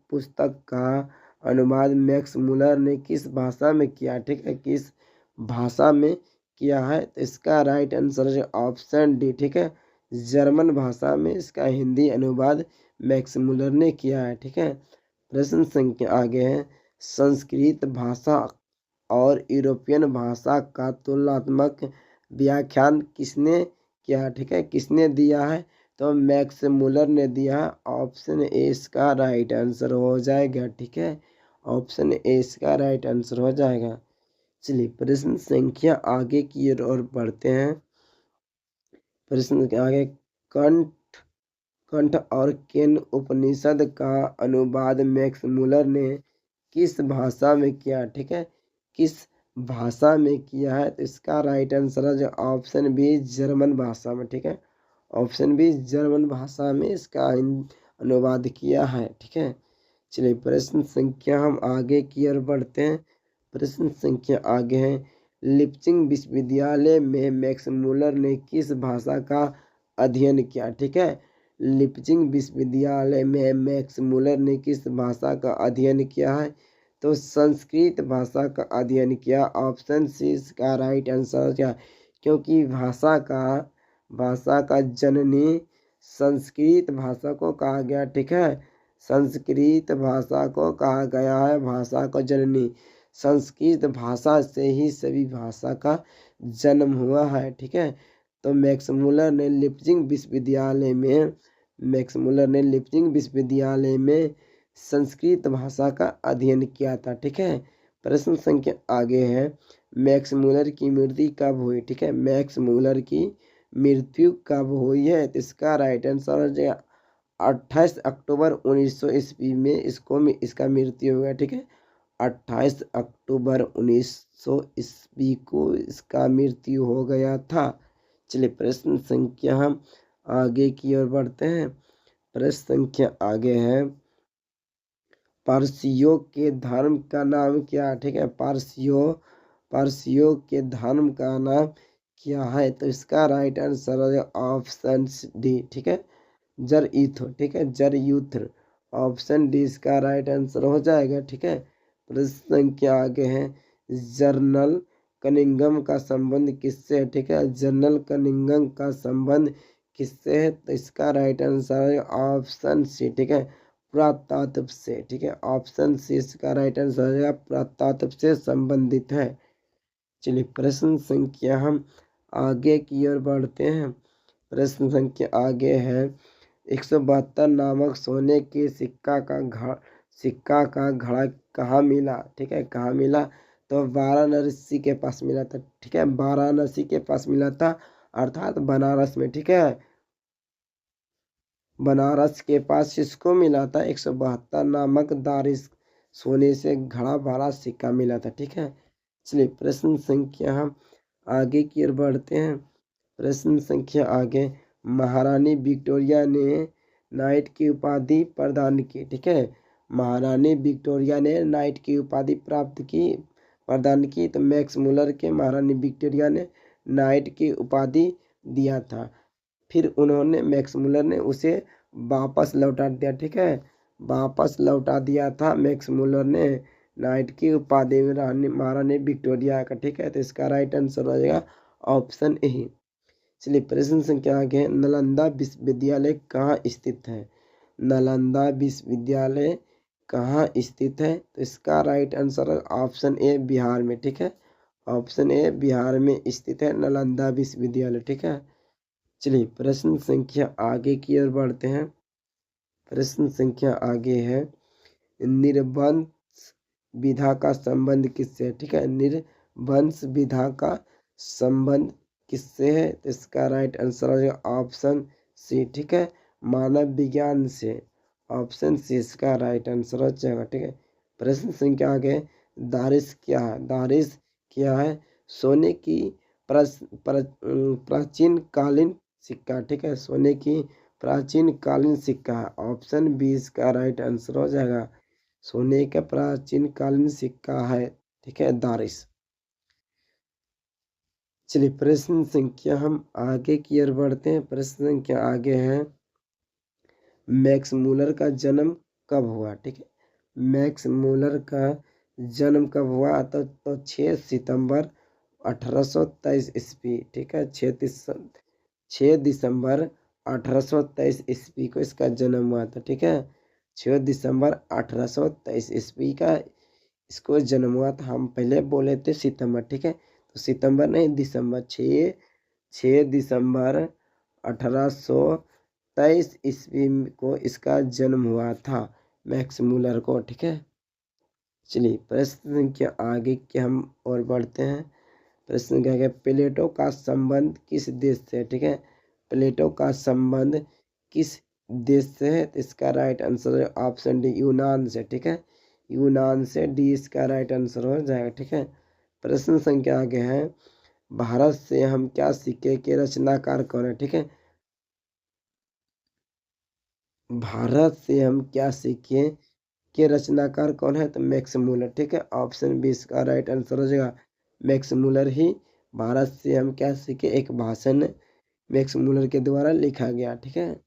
पुस्तक का अनुवाद मैक्स मूलर ने किस भाषा में किया? ठीक है, किस भाषा में किया है? तो इसका राइट आंसर है ऑप्शन डी। ठीक है, जर्मन भाषा में इसका हिंदी अनुवाद मैक्स मूलर ने किया है। ठीक है, प्रश्न संख्या आगे है, संस्कृत भाषा और यूरोपियन भाषा का तुलनात्मक व्याख्यान किसने किया? ठीक है, किसने दिया है? तो मैक्स मूलर ने दिया। ऑप्शन ए इसका राइट आंसर हो जाएगा। ठीक है, ऑप्शन ए इसका राइट आंसर हो जाएगा। चलिए प्रश्न संख्या आगे की ओर बढ़ते हैं। प्रश्न के आगे, कंठ कंठ और केन उपनिषद का अनुवाद मैक्स मुलर ने किस भाषा में किया? ठीक है, किस भाषा में किया है? तो इसका राइट आंसर है जो ऑप्शन बी जर्मन भाषा में। ठीक है, ऑप्शन बी जर्मन भाषा में इसका अनुवाद किया है। ठीक है, चलिए प्रश्न संख्या हम आगे की ओर बढ़ते हैं। प्रश्न संख्या आगे है, लिप्सिंग विश्वविद्यालय में मैक्स मुलर ने किस भाषा का अध्ययन किया? ठीक है, लिप्सिंग विश्वविद्यालय में मैक्स मुलर ने किस भाषा का अध्ययन किया है? तो संस्कृत भाषा का अध्ययन किया। ऑप्शन सी इसका राइट आंसर क्या? क्योंकि भाषा का जननी संस्कृत भाषा को कहा गया। ठीक है, संस्कृत भाषा को कहा गया है भाषा का जननी। संस्कृत भाषा से ही सभी भाषा का जन्म हुआ है। ठीक है, तो मैक्स मुलर ने लिप्सिंग विश्वविद्यालय में संस्कृत भाषा का अध्ययन किया था। ठीक है, प्रश्न संख्या आगे है, मैक्स मुलर की मृत्यु कब हुई? ठीक है, मैक्स मुलर की मृत्यु कब हुई है? तो इसका राइट आंसर हो जाएगा 28 अक्टूबर 1900 ईस्वी में इसका मृत्यु हुआ। ठीक है, 28 अक्टूबर 1900 ईस्वी को इसका मृत्यु हो गया था। चलिए प्रश्न संख्या हम आगे की ओर बढ़ते हैं। प्रश्न संख्या आगे है, पारसियों के धर्म का नाम क्या? ठीक है, पारसियों के धर्म का नाम क्या है? तो इसका राइट आंसर है ऑप्शन डी। ठीक है, जर यूथ। ठीक है, जर यूथ, ऑप्शन डी इसका राइट आंसर हो जाएगा। ठीक है, प्रश्न संख्या आगे है, जर्नल कनिंघम का संबंध किससे है? ठीक है, जर्नल कनिंघम का संबंध किससे है? तो इसका राइट आंसर है ऑप्शन सी। ठीक है, पुरातत्व से। ठीक है, ऑप्शन सी इसका राइट आंसर है पुरातत्व से संबंधित है। चलिए प्रश्न संख्या हम आगे की ओर बढ़ते हैं। प्रश्न संख्या आगे है, 172 नामक सोने के सिक्का का घड़ा कहाँ मिला? ठीक है, कहाँ मिला? तो वाराणसी के पास मिला था। ठीक है, वाराणसी के पास मिला था, अर्थात बनारस में। ठीक है, बनारस के पास इसको मिला था 172 नामक दारिस सोने से घड़ा भरा सिक्का मिला था। ठीक है, चलिए प्रश्न संख्या हम आगे की ओर बढ़ते हैं। प्रश्न संख्या आगे, महारानी विक्टोरिया ने नाइट की उपाधि प्रदान की। ठीक है, महारानी विक्टोरिया ने नाइट की उपाधि प्रदान की। तो मैक्स मुलर के महारानी विक्टोरिया ने नाइट की उपाधि दिया था, फिर उन्होंने मैक्स मुलर ने उसे वापस लौटा दिया। ठीक है, वापस लौटा दिया था मैक्स मुलर ने नाइट की उपाधि महारानी विक्टोरिया का। ठीक है, तो इसका राइट आंसर हो जाएगा ऑप्शन ए। चलिए प्रश्न संख्या आगे है, नालंदा विश्वविद्यालय कहाँ स्थित है? नालंदा विश्वविद्यालय कहाँ स्थित है? तो इसका राइट आंसर है ऑप्शन ए बिहार में। ठीक है, ऑप्शन ए बिहार में स्थित है नालंदा विश्वविद्यालय। ठीक है, चलिए प्रश्न संख्या आगे की ओर बढ़ते हैं। प्रश्न संख्या आगे है, निर्वंश विधा का संबंध किससे है? ठीक है, निर्वंश विधा का संबंध किससे है? तो इसका राइट आंसर है ऑप्शन सी। ठीक है, मानव विज्ञान से। ऑप्शन सी इसका राइट आंसर हो जाएगा। ठीक है, प्रश्न संख्या आगे, दारिश क्या है? दारिश क्या है? सोने की प्राचीन कालीन सिक्का। ठीक है, सोने की प्राचीन कालीन सिक्का है। ऑप्शन बी इसका राइट आंसर हो जाएगा, सोने का प्राचीन कालीन सिक्का है। ठीक है, दारिश। चलिए प्रश्न संख्या हम आगे की ओर बढ़ते हैं। प्रश्न संख्या आगे है, मैक्स मुलर का जन्म कब हुआ? ठीक है, मैक्स मुलर का जन्म कब हुआ? तो 6 सितंबर 1823 ईस्वी। ठीक है, 6 दिसंबर 1823 ईस्वी को इसका जन्म हुआ था। ठीक है, 6 दिसंबर 1823 ईस्वी का इसको जन्म हुआ था। हम पहले बोले थे सितंबर। ठीक है, तो सितंबर नहीं दिसंबर, 6 दिसंबर 1823 ईस्वी को इसका जन्म हुआ था मैक्स मुलर को। ठीक है, चलिए प्रश्न संख्या आगे के हम और बढ़ते हैं। प्रश्न क्या है, प्लेटो का संबंध किस देश से है? ठीक है, प्लेटो का संबंध किस देश से है? तो इसका राइट आंसर है ऑप्शन डी, यूनान से। ठीक है, यूनान से, डी इसका राइट आंसर हो जाएगा। ठीक है, प्रश्न संख्या आगे है, भारत से हम क्या सीखे के रचनाकार कौन है? ठीक है, भारत से हम क्या सीखे के रचनाकार कौन है? तो मैक्स मूलर। ठीक है, ऑप्शन बी इसका राइट आंसर हो जाएगा, मैक्स मूलर ही। भारत से हम क्या सीखे एक भाषण मैक्स मूलर के द्वारा लिखा गया। ठीक है,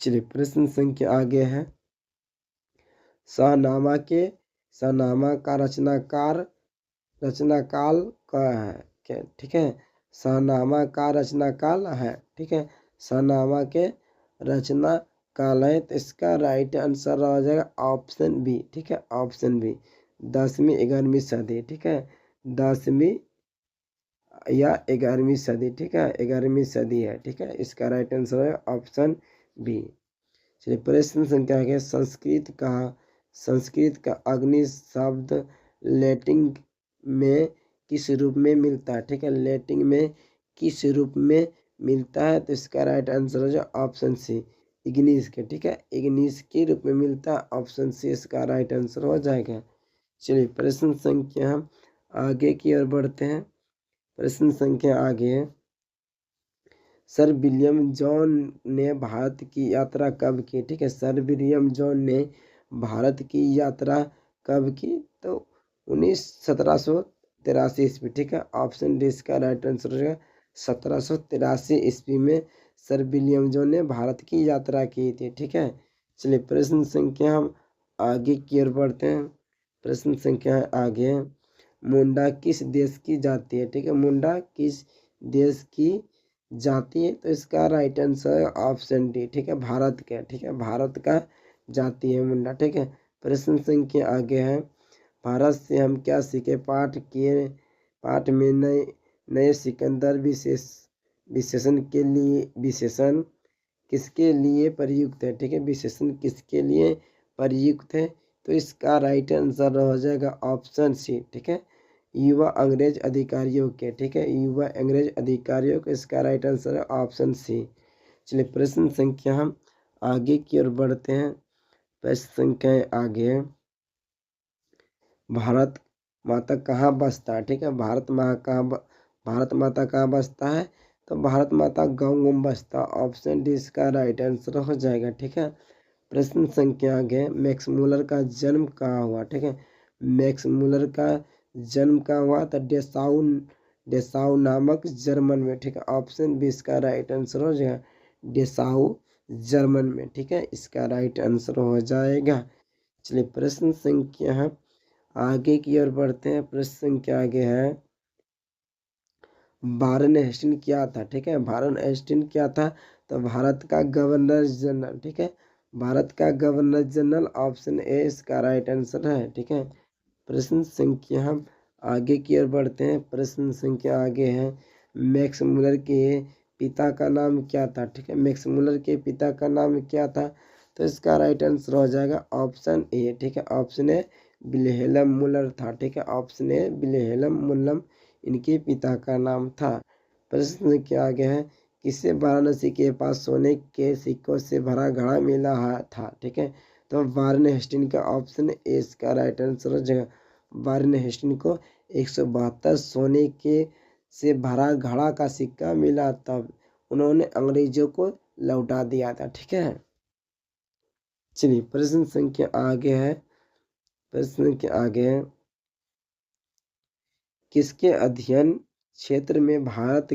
चलिए प्रश्न संख्या आगे है, शाहनामा के शाहनामा का रचनाकाल का है क्या? ठीक है, शाहनामा का रचनाकाल है। ठीक है, शाहनामा के रचना काल है, तो इसका राइट आंसर हो जाएगा ऑप्शन बी। ठीक है, ऑप्शन बी, 10वीं 11वीं सदी। ठीक है, 10वीं या 11वीं सदी। ठीक है, 11वीं सदी है। ठीक है, इसका राइट आंसर है ऑप्शन बी। चलिए प्रश्न संख्या है, संस्कृत का अग्नि शब्द लैटिन में किस रूप में मिलता है? ठीक है, लैटिन में किस रूप में मिलता है? तो इसका राइट आंसर हो जाए ऑप्शन सी, इग्निस के। ठीक है, इग्निस के रूप में मिलता है, ऑप्शन सी इसका राइट आंसर हो जाएगा। चलिए प्रश्न संख्या हम आगे की ओर बढ़ते हैं। प्रश्न संख्या आगे है, सर विलियम जॉन ने भारत की यात्रा कब की? ठीक है, सर विलियम जॉन ने भारत की यात्रा कब की? तो 1783 ईस्वी। ठीक है, ऑप्शन डी इसका राइट आंसर है 1783 ईस्वी में सर विलियम जॉन ने भारत की यात्रा की थी। ठीक है, चलिए प्रश्न संख्या हम आगे की ओर बढ़ते हैं। प्रश्न संख्या आगे, मुंडा किस देश की जाति है? ठीक है, मुंडा किस देश की जाति है? तो इसका राइट आंसर है ऑप्शन डी। ठीक है, भारत का। ठीक है, भारत का जाति है मुंडा। ठीक है, प्रश्न संख्या आगे है, भारत से हम क्या सीखे पाठ में नए नए सिकंदर विशेषण किसके लिए प्रयुक्त है? ठीक है, विशेषण किसके लिए प्रयुक्त है? तो इसका राइट आंसर हो जाएगा ऑप्शन सी। ठीक है, युवा अंग्रेज अधिकारियों के। ठीक है, युवा अंग्रेज अधिकारियों के, इसका राइट आंसर है ऑप्शन सी। चलिए प्रश्न संख्या हम आगे की ओर बढ़ते हैं। प्रश्न संख्या आगे है, भारत माता कहाँ बसता है? ठीक है, भारत माता कहाँ बसता है? तो भारत माता गाँव में बसता, ऑप्शन डी इसका राइट आंसर हो जाएगा। ठीक है, प्रश्न संख्या आगे, मैक्स मूलर का जन्म कहाँ हुआ? ठीक है, मैक्स मूलर का जन्म कहाँ हुआ? तो डेसाउ नामक जर्मन में। ठीक है, ऑप्शन बी इसका राइट आंसर हो जाएगा, डेसाउ जर्मन में। ठीक है, इसका राइट आंसर हो जाएगा। चलिए प्रश्न संख्या है आगे की ओर बढ़ते हैं। प्रश्न संख्या आगे है, वारेन हेस्टिंग क्या था? ठीक है, वारेन हेस्टिंग क्या था? तो भारत का गवर्नर जनरल। ठीक है, भारत का गवर्नर जनरल, ऑप्शन ए इसका राइट आंसर है। ठीक है, प्रश्न संख्या हम आगे की ओर बढ़ते हैं। प्रश्न संख्या आगे है, मैक्स मूलर के पिता का नाम क्या था? ठीक है, मैक्स मूलर के पिता का नाम क्या था? तो इसका राइट आंसर हो जाएगा ऑप्शन ए। ठीक है, ऑप्शन ए विल्हेल्म मूलर था। ठीक है, ऑप्शन ए विल्हेल्म मूलर इनके पिता का नाम था। प्रश्न क्या आगे है, किसे वाराणसी के पास सोने के सिक्कों से भरा घड़ा मिला था? ठीक है, तो वारेन हेस्टिंग का, ऑप्शन ए इसका राइट आंसर हो जाएगा। वारेन हेस्टिंग को 172 सोने के से भरा घड़ा का सिक्का मिला, तब उन्होंने अंग्रेजों को लौटा दिया था। ठीक है, चलिए प्रश्न संख्या आगे है। प्रश्न के आगे है, किसके अध्ययन क्षेत्र में भारत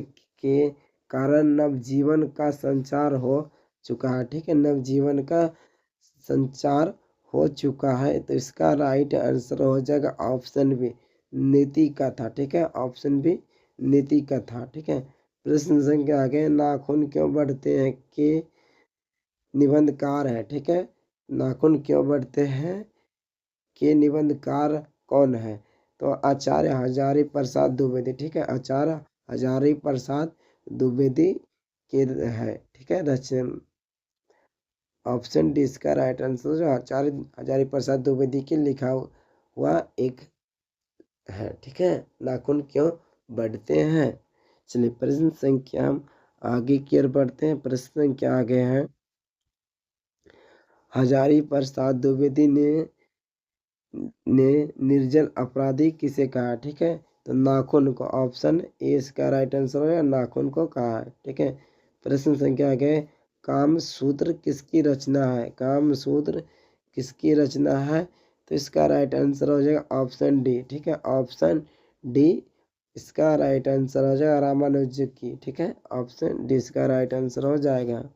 के कारण नवजीवन का संचार हो चुका है? ठीक है, नवजीवन का संचार हो चुका है, तो इसका राइट आंसर हो जाएगा ऑप्शन बी, नीति का था। ठीक है, ऑप्शन बी नीति का था। ठीक है, प्रश्न संख्या आगे, नाखून क्यों बढ़ते हैं के निबंधकार है? ठीक है, नाखून क्यों बढ़ते हैं के निबंधकार कौन है? तो आचार्य हजारी प्रसाद द्विवेदी। ठीक है, आचार्य हजारी प्रसाद द्विवेदी के है। ठीक है, रचन ऑप्शन डी इसका राइट आंसर जो आचार्य हजारी प्रसाद द्विवेदी के लिखा हुआ एक है। ठीक है, नाखून क्यों बढ़ते हैं। चलिए प्रश्न संख्या हम आगे की ओर बढ़ते हैं। प्रश्न संख्या आगे है, हजारी प्रसाद द्विवेदी ने निर्जल अपराधी किसे कहा। ठीक है, तो नाखून को, ऑप्शन ए इसका राइट आंसर है, नाखून को कहा है। ठीक है, प्रश्न संख्या आगे, कामसूत्र किसकी रचना है। कामसूत्र किसकी रचना है, तो इसका राइट आंसर हो जाएगा ऑप्शन डी। ठीक है, ऑप्शन डी इसका राइट आंसर हो जाएगा रामानुज की। ठीक है, ऑप्शन डी इसका राइट आंसर हो जाएगा।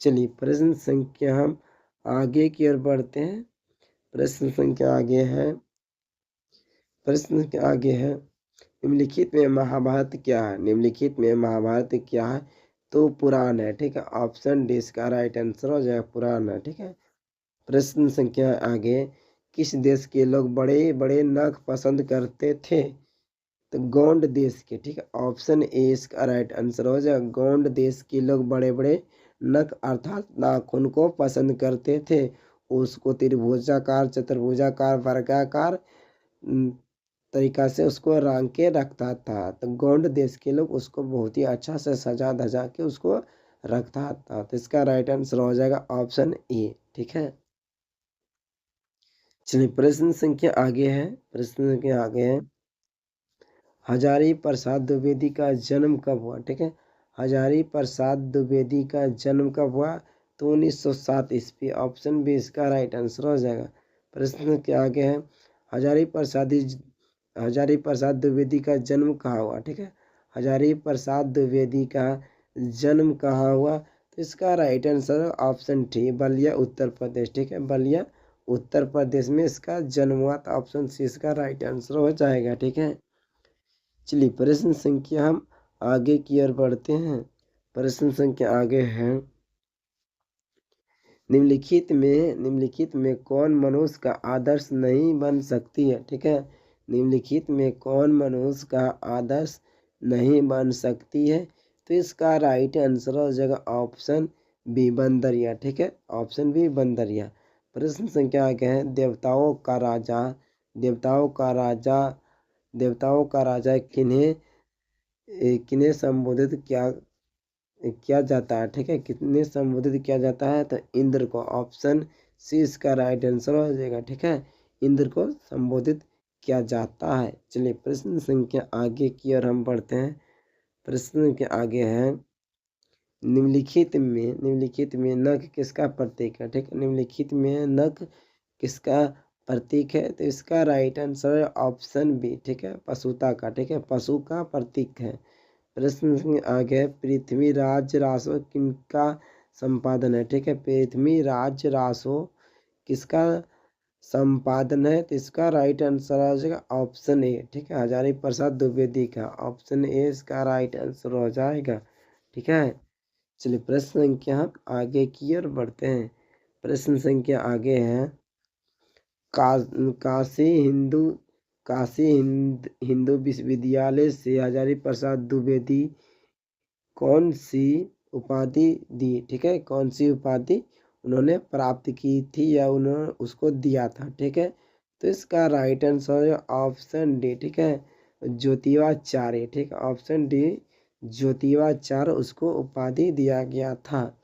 चलिए प्रश्न संख्या हम आगे की ओर बढ़ते हैं। प्रश्न संख्या आगे है, प्रश्न के आगे है, निम्नलिखित में महाभारत क्या है। निम्नलिखित में महाभारत क्या है, तो पुराण है। ठीक है, ऑप्शन डी इसका राइट आंसर हो जाएगा पुराण है। ठीक है, प्रश्न संख्या आगे, किस देश के लोग बड़े बड़े नख पसंद करते थे, तो गोंड देश के। ठीक है, ऑप्शन ए इसका राइट आंसर हो जाएगा, गोंड देश के लोग बड़े बड़े नख अर्थात नाखून को पसंद करते थे। उसको त्रिभुजाकार, चतुर्भुजाकार, वर्गाकार तरीका से उसको रंग के रखता था। तो गोंड देश के लोग उसको बहुत ही अच्छा से सजा धजा के उसको रखता था। तो इसका राइट आंसर हो जाएगा ऑप्शन ए। ठीक है, चलिए प्रश्न संख्या आगे है। प्रश्न संख्या आगे है, हजारी प्रसाद द्विवेदी का जन्म कब हुआ। ठीक है, हजारी प्रसाद द्विवेदी का जन्म कब हुआ, तो 1907 ईस्वी। ऑप्शन बी इसका राइट आंसर हो जाएगा। प्रश्न के आगे है, हजारी प्रसाद द्विवेदी का जन्म कहाँ हुआ। ठीक है, हजारी प्रसाद द्विवेदी का जन्म कहाँ हुआ, तो इसका right answer option D Ballia Uttar Pradesh. ठीक है, बलिया उत्तर प्रदेश में इसका जन्म हुआ। तो ऑप्शन सी इसका राइट आंसर हो जाएगा। ठीक है, चलिए प्रश्न संख्या हम आगे की ओर बढ़ते हैं। प्रश्न संख्या आगे है, निम्नलिखित में कौन मनुष्य का आदर्श नहीं बन सकती है। ठीक है, निम्नलिखित में कौन मनुष्य का आदर्श नहीं बन सकती है, तो इसका राइट आंसर हो जाएगा ऑप्शन बी बंदरिया। ठीक है, ऑप्शन बी बंदरिया। प्रश्न संख्या आगे है, देवताओं का राजा किन्हें संबोधित किया जाता है। ठीक है, कितने संबोधित किया जाता है, तो इंद्र को। ऑप्शन सी इसका राइट आंसर हो जाएगा। ठीक है, इंद्र को संबोधित किया जाता है। चलिए प्रश्न संख्या आगे की ओर हम बढ़ते हैं। प्रश्न के आगे है, निम्नलिखित में नख किसका प्रतीक है। ठीक है, निम्नलिखित में नख किसका प्रतीक है, तो इसका राइट आंसर है ऑप्शन बी। ठीक है, पशुता का। ठीक है, पशु का प्रतीक है। प्रश्न आगे, पृथ्वीराज रासो किनका संपादन है। ठीक है, पृथ्वीराज रासो किसका संपादन है, तो इसका राइट आंसर आ जाएगा ऑप्शन ए। ठीक है, हजारी प्रसाद द्विवेदी का। ऑप्शन ए इसका राइट आंसर हो जाएगा। ठीक है, चलिए प्रश्न संख्या हम आगे की ओर बढ़ते हैं। प्रश्न संख्या आगे है, काशी हिंदू विश्वविद्यालय से हजारी प्रसाद द्विवेदी कौन सी उपाधि दी। ठीक है, कौन सी उपाधि उन्होंने प्राप्त की थी या उन्होंने उसको दिया था। ठीक है, तो इसका राइट आंसर है ऑप्शन डी। ठीक है, ज्योतिवाचार्य। ठीक है, ऑप्शन डी ज्योतिवाचार्य उसको उपाधि दिया गया था।